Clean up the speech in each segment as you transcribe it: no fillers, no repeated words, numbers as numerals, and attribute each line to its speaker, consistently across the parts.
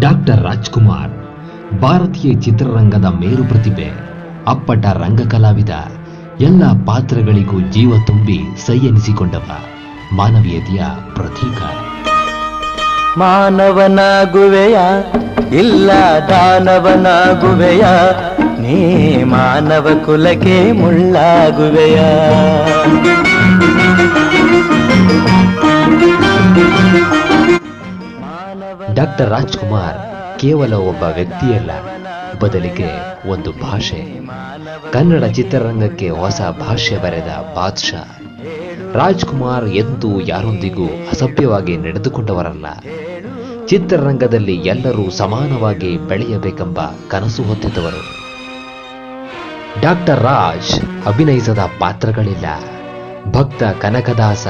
Speaker 1: Doctor Rajkumar ಭಾರತೀಯ ಚಿತ್ರರಂಗದ ಮೇರು ಪ್ರತಿಭೆ, ಅಪ್ಪಟ ರಂಗ ಕಲಾವಿದ, ಎಲ್ಲ ಪಾತ್ರಗಳಿಗೂ ಜೀವ ತುಂಬಿ ಸೈ ಎನಿಸಿಕೊಂಡವ, ಮಾನವೀಯತೆಯ ಪ್ರತೀಕ.
Speaker 2: ಮಾನವನಾಗುವೆಯ ಇಲ್ಲ ದಾನವನಾಗುವೆಯ, ನೀ ಮಾನವ ಕುಲಕ್ಕೆ ಮುಳ್ಳಾಗುವೆಯ.
Speaker 1: ಡಾಕ್ಟರ್ ರಾಜ್ಕುಮಾರ್ ಕೇವಲ ಒಬ್ಬ ವ್ಯಕ್ತಿಯಲ್ಲ, ಬದಲಿಗೆ ಒಂದು ಭಾಷೆ. ಕನ್ನಡ ಚಿತ್ರರಂಗಕ್ಕೆ ಹೊಸ ಭಾಷೆ ಬರೆದ ಬಾದ್ಶಾ. ರಾಜ್ಕುಮಾರ್ ಎಂದೂ ಯಾರೊಂದಿಗೂ ಅಸಭ್ಯವಾಗಿ ನಡೆದುಕೊಂಡವರಲ್ಲ. ಚಿತ್ರರಂಗದಲ್ಲಿ ಎಲ್ಲರೂ ಸಮಾನವಾಗಿ ಬೆಳೆಯಬೇಕೆಂಬ ಕನಸು ಹೊತ್ತಿದ್ದವರು. ಡಾಕ್ಟರ್ ರಾಜ್ ಅಭಿನಯಿಸದ ಪಾತ್ರಗಳಿಲ್ಲ. ಭಕ್ತ ಕನಕದಾಸ,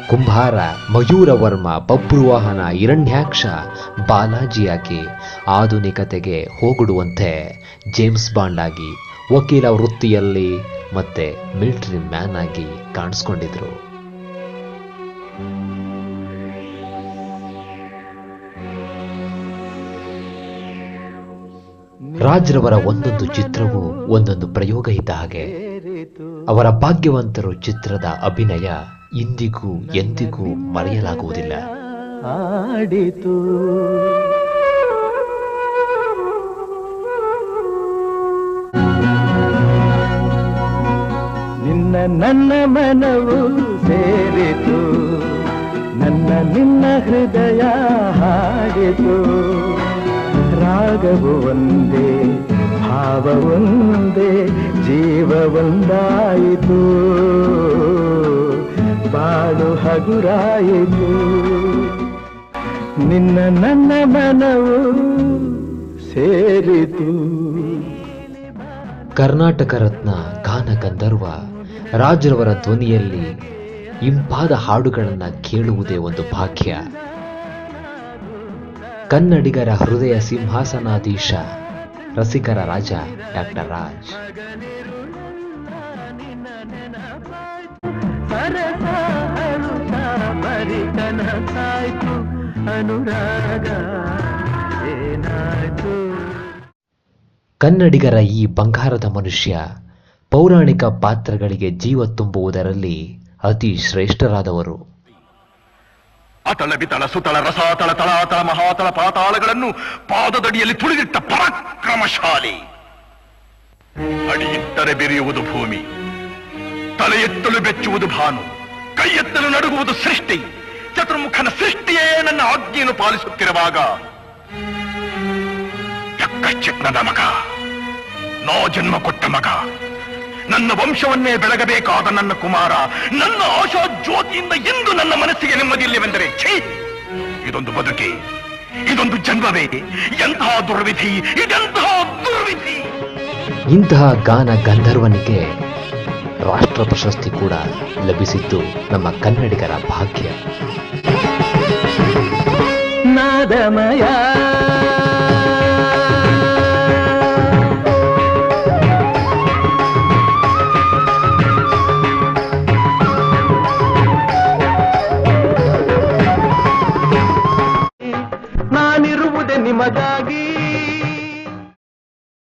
Speaker 1: ಕುಂಭಾರ, ಮಯೂರವರ್ಮ, ಬಬ್ರುವಾಹನ, ಹಿರಣ್ಯಾಕ್ಷ, ಬಾಲಾಜಿಯಾಗಿ, ಆಧುನಿಕತೆಗೆ ಹೋಗುಡುವಂತೆ ಜೇಮ್ಸ್ ಬಾಂಡ್ ಆಗಿ, ವಕೀಲ ವೃತ್ತಿಯಲ್ಲಿ ಮತ್ತೆ ಮಿಲಿಟರಿ ಮ್ಯಾನ್ ಆಗಿ ಕಾಣಿಸ್ಕೊಂಡಿದ್ರು. ರಾಜ್ರವರ ಒಂದೊಂದು ಚಿತ್ರವೂ ಒಂದೊಂದು ಪ್ರಯೋಗ ಇದ್ದ ಹಾಗೆ. ಅವರ ಭಾಗ್ಯವಂತರು ಚಿತ್ರದ ಅಭಿನಯ ಇಂದಿಗೂ ಎಂದಿಗೂ ಮರೆಯಲಾಗುವುದಿಲ್ಲ.
Speaker 2: ಆಡಿತು ನಿನ್ನ ನನ್ನ ಮನವು ಸೇರಿತು, ನನ್ನ ನಿನ್ನ ಹೃದಯ ಹಾಡಿತು. ರಾಗವು ಒಂದೇ, ಭಾವ ಒಂದೇ, ಜೀವ ಒಂದಾಯಿತು, ಬಾಳು ಹಗುರಾಯಿತು. ನಿನ್ನ ನನ್ನ ಮನವು ಸೇರಿತು.
Speaker 1: ಕರ್ನಾಟಕ ರತ್ನ ಗಾನ ಗಂಧರ್ವ ರಾಜ್ರವರ ಧ್ವನಿಯಲ್ಲಿ ಇಂಪಾದ ಹಾಡುಗಳನ್ನು ಕೇಳುವುದೇ ಒಂದು ಭಾಗ್ಯ. ಕನ್ನಡಿಗರ ಹೃದಯ ಸಿಂಹಾಸನಾಧೀಶ, ರಸಿಕರ ರಾಜ ಡಾಕ್ಟರ್ ರಾಜ್. ಕನ್ನಡಿಗರ ಈ ಬಂಗಾರದ ಮನುಷ್ಯ ಪೌರಾಣಿಕ ಪಾತ್ರಗಳಿಗೆ ಜೀವ ತುಂಬುವುದರಲ್ಲಿ ಅತಿ ಶ್ರೇಷ್ಠರಾದವರು.
Speaker 3: ಅತಳ ಬಿತಳ ಸುತಳ ರಸಾತಳ ತಳಾತಳ ಮಹಾತಳ ಪಾತಾಳಗಳನ್ನು ಪಾದದಡಿಯಲ್ಲಿ ತುಳಿದಿಟ್ಟ ಪರಾಕ್ರಮಶಾಲಿ. ಅಡಿಯಿಟ್ಟರೆ ಬೆರೆಯುವುದು ಭೂಮಿ, ತಲೆ ಎತ್ತಲು ಬೆಚ್ಚುವುದು ಭಾನು, ಕೈ ಎತ್ತಲು ನಡುಗುವುದು ಸೃಷ್ಟಿ. ಚತುರ್ಮುಖನ ಸೃಷ್ಟಿಯೇ ನನ್ನ ಆಜ್ಞೆಯನ್ನು ಪಾಲಿಸುತ್ತಿರುವಾಗ ನನ್ನ ಮಗ, ನೋ ಜನ್ಮ ಕೊಟ್ಟ ಮಗ, ನನ್ನ ವಂಶವನ್ನೇ ಬೆಳಗಬೇಕಾದ ನನ್ನ ಕುಮಾರ, ನನ್ನ ಆಶಾ ಜ್ಯೋತಿಯಿಂದ ಎಂದು ನನ್ನ ಮನಸ್ಸಿಗೆ ನೆಮ್ಮದಿಯಿಲ್ಲವೆಂದರೆ ಛೀ, ಇದೊಂದು ಬದುಕೆ, ಇದೊಂದು ಜನ್ಮವೇ, ಎಂತಹ ದುರ್ವಿಧಿ, ಇದೆಂತಹ ದುರ್ವಿಧಿ.
Speaker 1: ಇಂತಹ ಗಾನ ಗಂಧರ್ವನಿಗೆ ರಾಷ್ಟ್ರ ಪ್ರಶಸ್ತಿ ಕೂಡ ಲಭಿಸಿದ್ದು ನಮ್ಮ ಕನ್ನಡಿಗರ ಭಾಗ್ಯ.
Speaker 2: ನಾದಮಯ ನಾನಿರುವುದೇ ನಿಮಗಾಗಿ,